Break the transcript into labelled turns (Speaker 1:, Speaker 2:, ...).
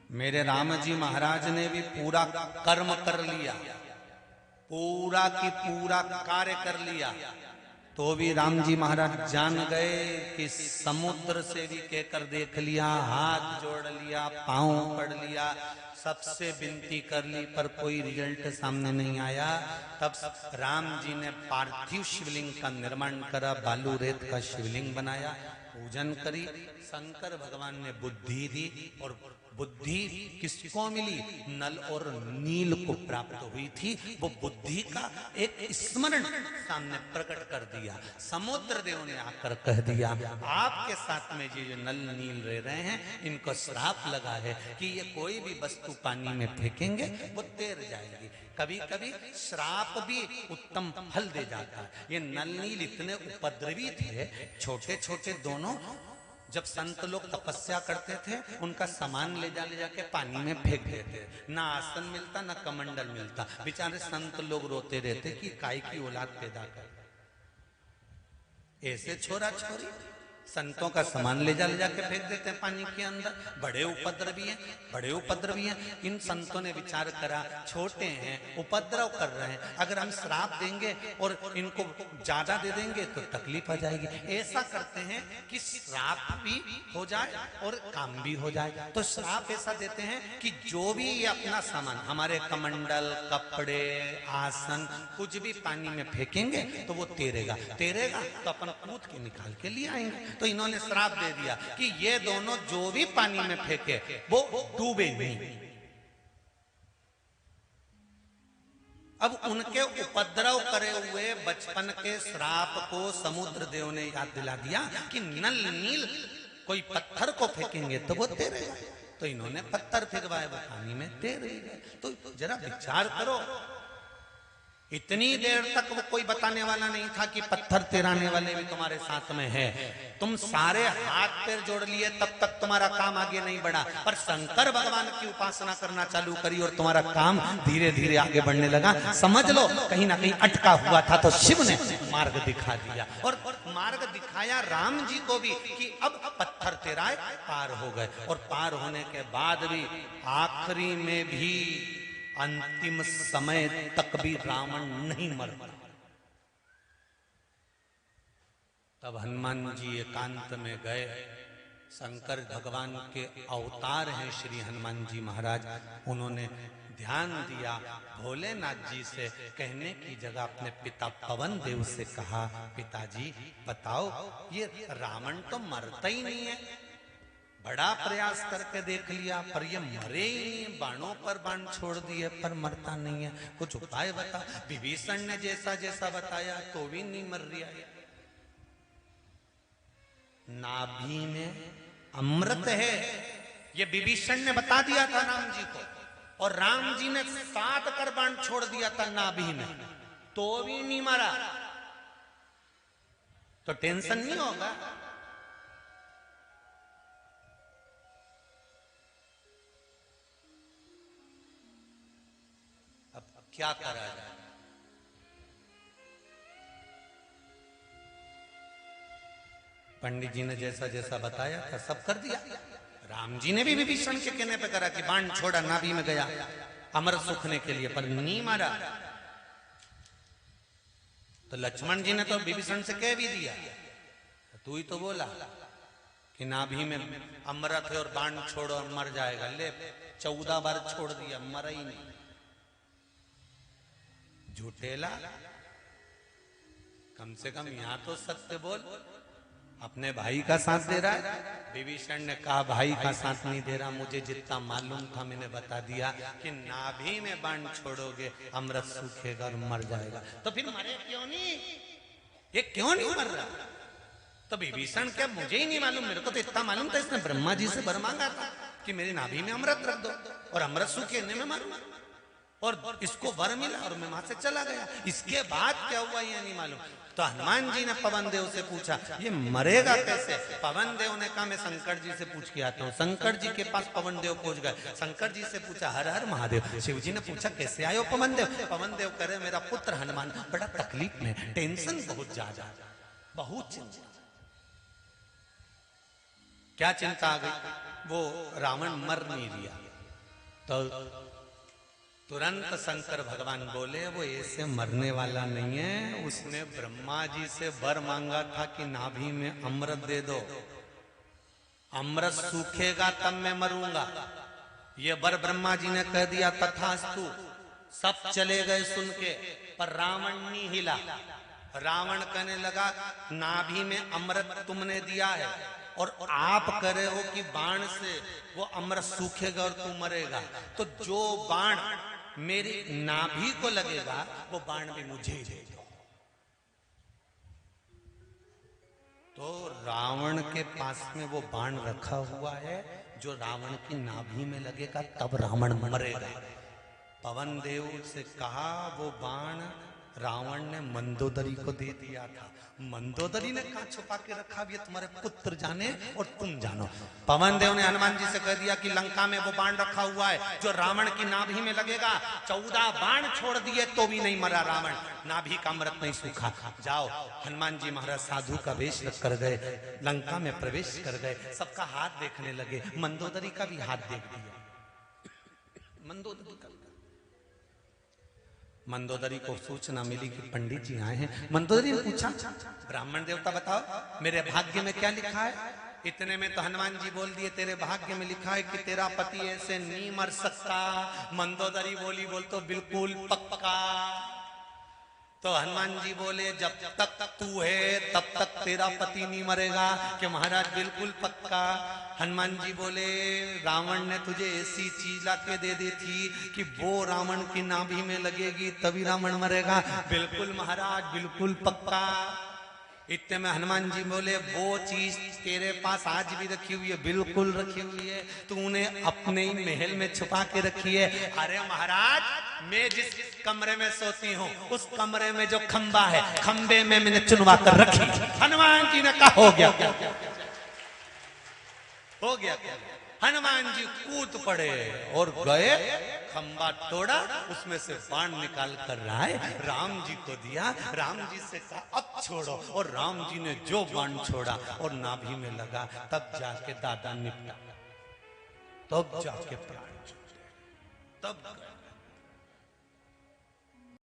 Speaker 1: मेरे राम जी महाराज ने भी पूरा कर्म कर लिया, पूरा की पूरा कार्य कर लिया, तो भी राम जी महाराज जान गए कि समुद्र से भी कहकर देख लिया, हाथ जोड़ लिया, पांव पड़ लिया, सबसे विनती कर ली, पर कोई रिजल्ट सामने नहीं आया। तब राम जी ने पार्थिव शिवलिंग का निर्माण करा, बालू रेत का शिवलिंग बनाया, पूजन करी। शंकर भगवान ने बुद्धि दी, और बुद्धि किसको मिली? नल और नील को प्राप्त हुई थी। वो बुद्धि का एक स्मरण सामने प्रकट कर दिया। समुद्र देव ने आकर कह दिया, आपके साथ में ये जो नल नील रह रहे हैं, इनको श्राप लगा है कि ये कोई भी वस्तु पानी में फेंकेंगे वो तैर जाएगी। कभी कभी श्राप भी उत्तम फल दे जाता है। ये नल नील इतने उपद्रवी थे, छोटे छोटे दोनों। जब संत लोग तपस्या करते थे, उनका सामान ले जाके पानी में फेंक देते, ना आसन मिलता ना कमंडल मिलता। बेचारे संत लोग रोते रहते कि काय की औलाद पैदा कर, ऐसे छोरा छोरी संतों का सामान ले जाके फेंक देते हैं पानी के अंदर। बड़े उपद्रवी हैं, बड़े उपद्रवी हैं। इन संतों ने विचार करा, छोटे हैं, उपद्रव कर रहे हैं, अगर हम श्राप देंगे और इनको ज्यादा दे देंगे तो तकलीफ आ जाएगी। ऐसा करते हैं कि श्राप भी हो जाए और काम भी हो जाए। तो श्राप ऐसा देते हैं कि जो भी अपना सामान, हमारे कमंडल, कपड़े, आसन, कुछ भी पानी में फेंकेंगे तो वो तैरेगा, तैरेगा तो अपन कूद के निकाल के लिए आएंगे। तो इन्होंने श्राप दे दिया कि ये दोनों जो भी पानी में फेंके वो डूबे नहीं। अब उनके उपद्रव करे हुए बचपन के श्राप को समुद्र देव ने याद दिला दिया कि नल नील कोई पत्थर को फेंकेंगे तो वो तैरेगा। तो इन्होंने पत्थर फेंकवाए, वो पानी में तैरेगा। तो जरा विचार करो, इतनी देर तक वो कोई बताने वाला नहीं था कि पत्थर तैराने वाले भी तुम्हारे साथ में है। तुम सारे हाथ पैर जोड़ लिए, तब तक तुम्हारा काम आगे नहीं बढ़ा। पर शंकर भगवान की उपासना करना चालू करी और तुम्हारा काम धीरे धीरे आगे बढ़ने लगा। समझ लो कहीं ना कहीं अटका हुआ था, तो शिव ने मार्ग दिखा दिया। और मार्ग दिखाया राम जी को भी कि अब पत्थर तैराए, पार हो गए। और पार होने के बाद भी आखिरी में भी अंतिम समय तक भी रावण नहीं मर पाया। तब हनुमान जी एकांत में गए। शंकर भगवान के अवतार हैं श्री हनुमान जी महाराज। उन्होंने ध्यान दिया, भोलेनाथ जी से कहने की जगह अपने पिता पवन देव से कहा, पिताजी बताओ, ये रावण तो मरता ही नहीं है, बड़ा प्रयास करके देख लिया पर ये मरे ही नहीं, बाणों पर बाण छोड़ दिए पर मरता नहीं है, कुछ उपाय बता। विभीषण ने जैसा जैसा बताया तो भी नहीं मर रहा है। नाभि में अमृत है, ये विभीषण ने बता दिया था राम जी को, और राम जी ने 7 कर बाण छोड़ दिया था नाभि में, तो भी नहीं मरा। तो टेंशन नहीं होगा। क्या करा जाए? पंडित जी ने जैसा जैसा बताया था सब कर दिया। राम जी ने भी विभीषण के कहने पे करा कि बाण छोड़ा, नाभि में गया अमर सुखने के लिए, पर नहीं मारा। तो लक्ष्मण जी ने तो विभीषण से कह भी दिया, तू ही तो बोला कि नाभि में अमृत है और बाण छोड़ो और मर जाएगा। ले 14 बार छोड़ दिया, मरा ही नहीं। झूठेला, कम से कम यहां तो सत्य बोल। अपने भाई का साथ दे रहा है। विभीषण ने कहा भाई का साथ नहीं दे रहा, मुझे जितना मालूम था मैंने बता दिया कि नाभि में बाण छोड़ोगे अमृत सूखेगा और मर जाएगा। तो फिर मरे क्यों नहीं? ये क्यों नहीं मर रहा? तो विभीषण क्या, मुझे ही नहीं मालूम, मेरे को तो इतना मालूम था, इसने ब्रह्मा जी से वर मांगा था कि मेरी नाभि में अमृत रख दो और अमृत सूखे में मारूंगा, और इसको वर मिला और मैं वहां से चला गया। इसके बाद क्या हुआ ये नहीं मालूम। तो हनुमान जी ने पवन देव से पूछा ये मरेगा कैसे? पवन देव ने कहा मैं शंकर जी से पूछ के आता हूँ। शंकर जी के पास पवन देव पहुंच गए। शंकर जी से पूछा हर हर महादेव। शिव जी ने पूछा कैसे आयो पवन देव? पवन देव कह रहे मेरा पुत्र हनुमान बड़ा तकलीफ में, टेंशन बहुत ज्यादा, बहुत चिंता। क्या चिंता आ गई? वो रावण मर नहीं दिया, तो तुरंत शंकर भगवान बोले वो ऐसे मरने वाला नहीं है, उसने ब्रह्मा जी से वर मांगा था कि नाभि में अमृत दे दो, अमृत सूखेगा तब मैं मरूंगा। ये वर ब्रह्मा जी ने कह दिया, तथास्तु। सब चले गए सुन के, पर रावण नहीं हिला। रावण कहने लगा, नाभि में अमृत तुमने दिया है और आप कह रहे हो कि बाण से वो अमृत सूखेगा और तू मरेगा, तो जो बाण मेरी नाभि को लगेगा वो बाण भी मुझे ही दे दो। तो रावण के पास में वो बाण रखा हुआ है, जो रावण की नाभि में लगेगा तब रावण मरेगा। पवन देव से कहा, वो बाण रावण ने मंदोदरी को दे दिया था। मंदोदरी ने कहा छुपा के रखा, भी तुम्हारे पुत्र जाने और तुम जानो। पवन देव ने हनुमान जी से कह दिया कि लंका में वो बाण रखा हुआ है जो रावण की नाभि में लगेगा। 14 बाण छोड़ दिए तो भी नहीं मरा रावण, नाभि का अमृत नहीं सूखा। जाओ। हनुमान जी महाराज साधु का वेश कर गए, लंका में प्रवेश कर गए, सबका हाथ देखने लगे। मंदोदरी का भी हाथ देख दिया। मंदोदरी का, मंदोदरी को सूचना मिली कि पंडित जी आए हैं। मंदोदरी ने पूछा, ब्राह्मण देवता बताओ मेरे भाग्य में क्या लिखा है। इतने में तो हनुमान जी बोल दिए, तेरे भाग्य में लिखा है कि तेरा पति ऐसे नहीं मर सकता। मंदोदरी बोली, बोल तो बिल्कुल पक्का। तो हनुमान जी बोले, जब तक तू है तब तक तेरा पति नहीं मरेगा। कि महाराज बिल्कुल पक्का। हनुमान जी बोले, रावण ने तुझे ऐसी चीज लाके दे दी थी कि वो रावण की नाभि में लगेगी तभी रावण मरेगा। बिल्कुल महाराज, बिल्कुल पक्का। इतने में हनुमान जी बोले, वो चीज तेरे पास आज भी रखी हुई है। बिल्कुल रखी हुई है, तूने अपने ही महल में छुपा के रखी है। अरे महाराज, मैं जिस कमरे में सोती हूँ उस कमरे में जो खंबा है, खंबे में मैंने चुनवा कर रखी। हनुमान जी ने कहा, हो गया हो गया। हनुमान जी कूद पड़े और गए, खंबा तोड़ा, उसमें से बाण निकाल कर राय राम जी को दिया। राम जी से कहा, अब छोड़ो। और राम जी ने जो बाण छोड़ा और नाभि में लगा, तब जाके दादा निपटा, तब जाके प्राण छूटे, तब